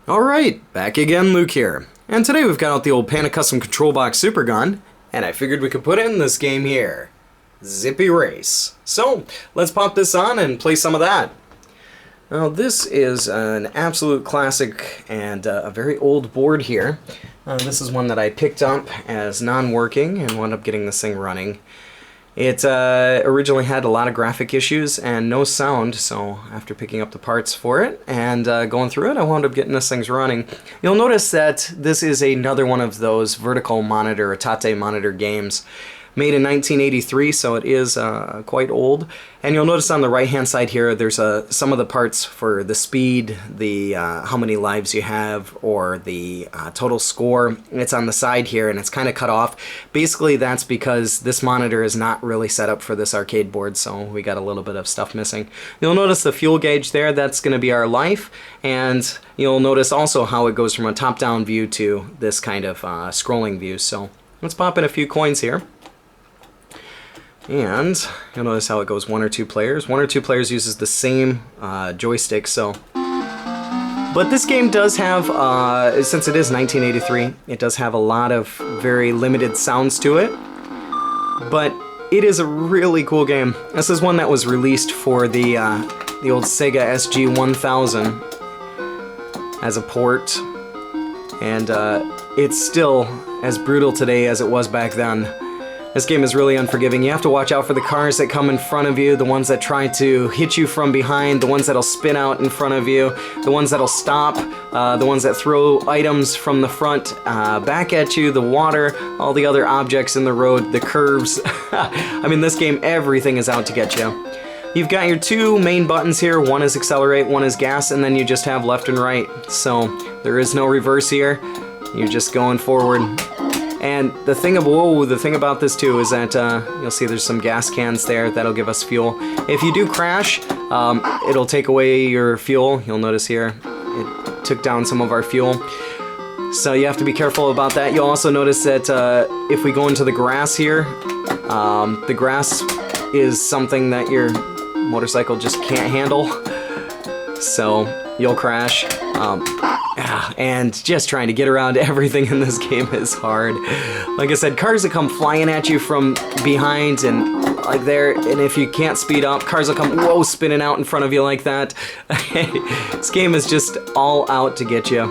Alright, back again, Luke here. And today we've got out the old Panda Custom Control Box Super Gun, and I figured we could put in this game here. Zippy Race. So, let's pop this on and play some of that. Now this is an absolute classic and a very old board here. This is one that I picked up as non-working and wound up getting this thing running. It originally had a lot of graphic issues and no sound, so after picking up the parts for it and going through it, I wound up getting this thing's running. You'll notice that this is another one of those vertical monitor, Tate monitor games. Made in 1983, so it is quite old. And you'll notice on the right-hand side here, there's some of the parts for the speed, the how many lives you have, or the total score. It's on the side here, and it's kind of cut off. Basically, that's because this monitor is not really set up for this arcade board, so we got a little bit of stuff missing. You'll notice the fuel gauge there, that's going to be our life, and you'll notice also how it goes from a top-down view to this kind of scrolling view. So let's pop in a few coins here. And you'll notice how it goes one or two players. One or two players uses the same joystick, so. But this game does have, since it is 1983, it does have a lot of very limited sounds to it. But it is a really cool game. This is one that was released for the old Sega SG-1000 as a port. And it's still as brutal today as it was back then. This game is really unforgiving. You have to watch out for the cars that come in front of you, the ones that try to hit you from behind, the ones that'll spin out in front of you, the ones that'll stop, the ones that throw items from the front back at you, the water, all the other objects in the road, the curves. I mean, this game, everything is out to get you. You've got your two main buttons here. One is accelerate, one is gas, and then you just have left and right. So there is no reverse here. You're just going forward. And the thing about this too is that you'll see there's some gas cans there that'll give us fuel. If you do crash, it'll take away your fuel. You'll notice here it took down some of our fuel. So you have to be careful about that. You'll also notice that if we go into the grass here, the grass is something that your motorcycle just can't handle. So you'll crash. And just trying to get around everything in this game is hard. Like I said, cars that come flying at you from behind and like there, and if you can't speed up, cars will come, whoa, spinning out in front of you like that. This game is just all out to get you.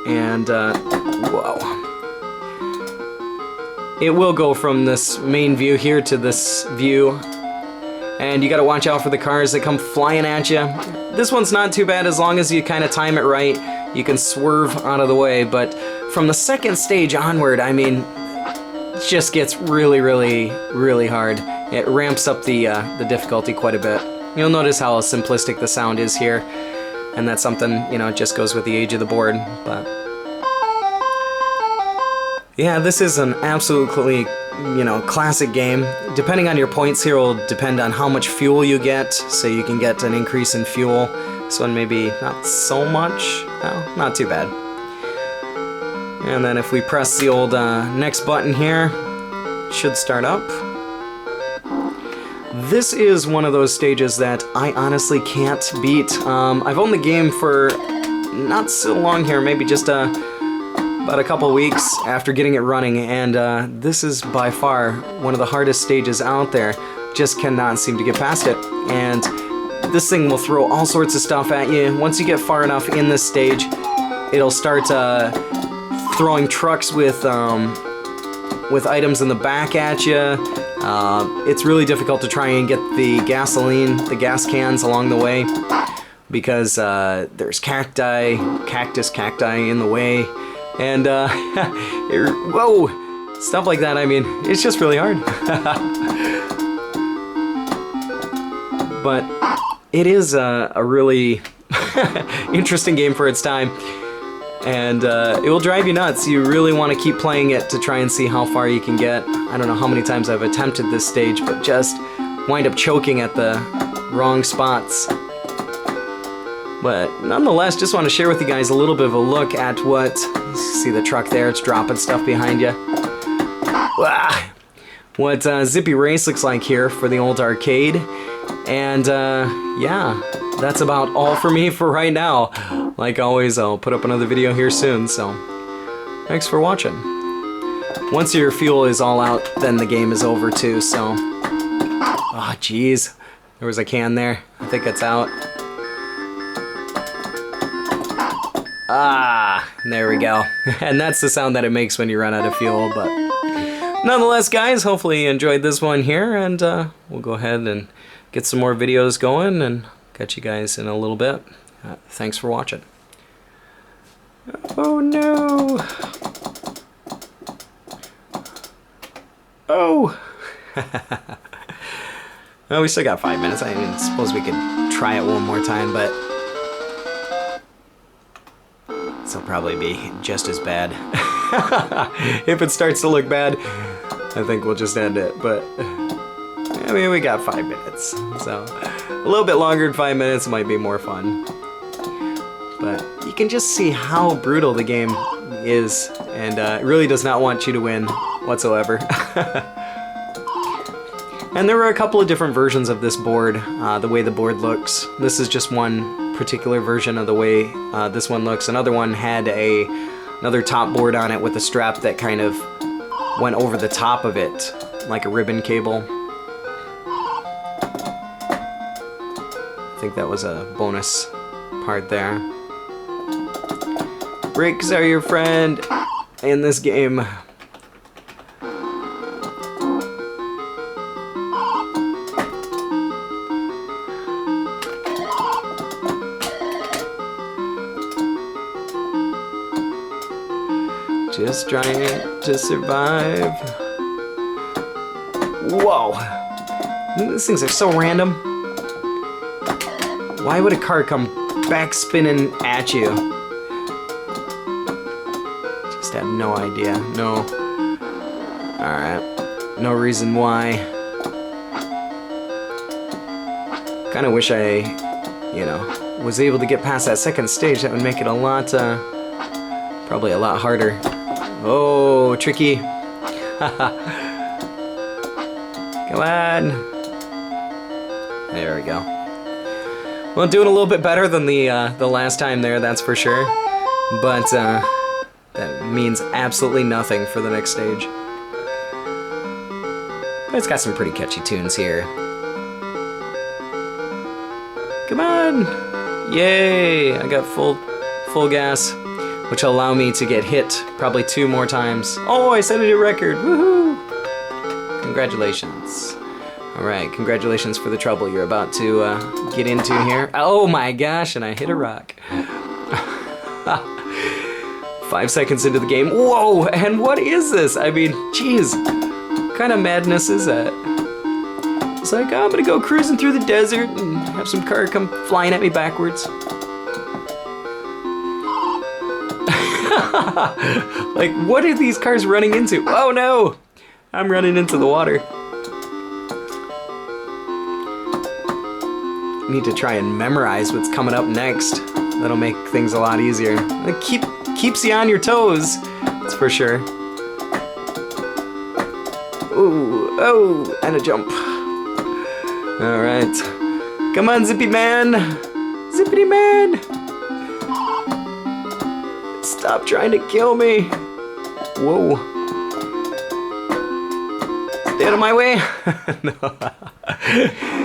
And, whoa. It will go from this main view here to this view. And you gotta watch out for the cars that come flying at you. This one's not too bad as long as you kind of time it right. You can swerve out of the way, but from the second stage onward, I mean, it just gets really, really, really hard. It ramps up the difficulty quite a bit. You'll notice how simplistic the sound is here, and that's something, you know, it just goes with the age of the board, but. Yeah, this is an absolutely, you know, classic game. Depending on your points here will depend on how much fuel you get, so you can get an increase in fuel. This one maybe not so much, no, not too bad. And then if we press the old next button here, it should start up. This is one of those stages that I honestly can't beat. I've owned the game for not so long here, maybe just about a couple weeks after getting it running, and this is by far one of the hardest stages out there. Just cannot seem to get past it, and this thing will throw all sorts of stuff at you. Once you get far enough in this stage, it'll start throwing trucks with items in the back at you. It's really difficult to try and get the gasoline, the gas cans along the way, because there's cactus cacti in the way. And, whoa, stuff like that, I mean, it's just really hard. But it is a really interesting game for its time. And it will drive you nuts. You really want to keep playing it to try and see how far you can get. I don't know how many times I've attempted this stage, but just wind up choking at the wrong spots. But nonetheless, just want to share with you guys a little bit of a look at what, you see the truck there, it's dropping stuff behind you. What Zippy Race looks like here for the old arcade. And yeah, that's about all for me for right now. like always, I'll put up another video here soon, so thanks for watching. Once your fuel is all out, then the game is over too, so... Oh, jeez. There was a can there. I think it's out. Ah, there we go. And that's the sound that it makes when you run out of fuel, but... Nonetheless, guys, hopefully you enjoyed this one here, and we'll go ahead and get some more videos going, and catch you guys in a little bit. Thanks for watching. Oh, no. Oh! Well, we still got 5 minutes. I suppose we could try it one more time, but this'll probably be just as bad. If it starts to look bad, I think we'll just end it, but I mean, we got 5 minutes, so a little bit longer than 5 minutes might be more fun. But you can just see how brutal the game is, and it really does not want you to win whatsoever. And there were a couple of different versions of this board, the way the board looks. This is just one particular version of the way this one looks. Another one had another top board on it with a strap that kind of went over the top of it, like a ribbon cable. I think that was a bonus part there. Brakes are your friend in this game. Just trying to survive. Whoa! These things are so random. Why would a car come back spinning at you? Just have no idea. No. Alright. No reason why. Kinda wish I, you know, was able to get past that second stage. That would make it a lot, probably a lot harder. Oh, tricky. Come on. There we go. Well, doing a little bit better than the last time there, that's for sure. But that means absolutely nothing for the next stage. But it's got some pretty catchy tunes here. Come on! Yay! I got full gas, which will allow me to get hit probably 2 more times. Oh, I set a new record! Woohoo! Congratulations. Alright, congratulations for the trouble you're about to get into here. Oh my gosh, and I hit a rock. 5 seconds into the game. Whoa, and what is this? I mean, jeez, what kind of madness is that? It's like, oh, I'm gonna go cruising through the desert and have some car come flying at me backwards. Like, what are these cars running into? Oh no! I'm running into the water. Need to try and memorize what's coming up next. That'll make things a lot easier. It keeps you on your toes, that's for sure. Ooh, oh, and a jump. All right, come on, Zippy man, Zippity man. Stop trying to kill me. Whoa. Stay out of my way. No.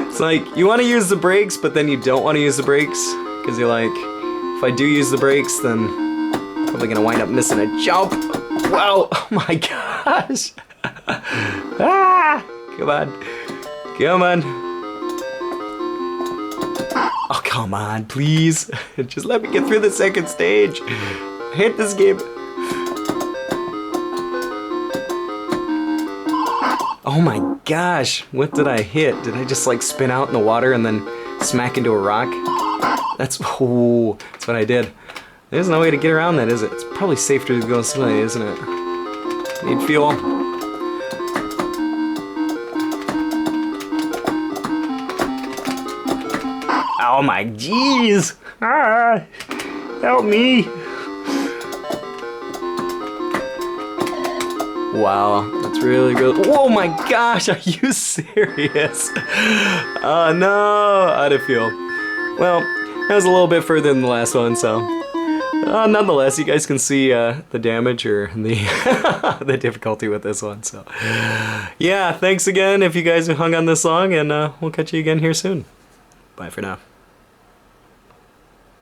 It's like, you want to use the brakes, but then you don't want to use the brakes. Because you're like, if I do use the brakes, then I'm probably going to wind up missing a jump. Wow. Oh my gosh. Ah, come on. Come on. Oh, come on, please. Just let me get through the second stage. I hate this game. Oh my gosh, what did I hit? Did I just like spin out in the water and then smack into a rock? That's what I did. There's no way to get around that, is it? It's probably safer to go this way, isn't it? Need fuel. Oh my jeez! Ah, help me! Wow, that's really good. Oh my gosh, are you serious? Oh no, out of fuel. Well, was a little bit further than the last one, so nonetheless, you guys can see the damage or the the difficulty with this one. So yeah, thanks again if you guys hung on this long, and we'll catch you again here soon. Bye for now.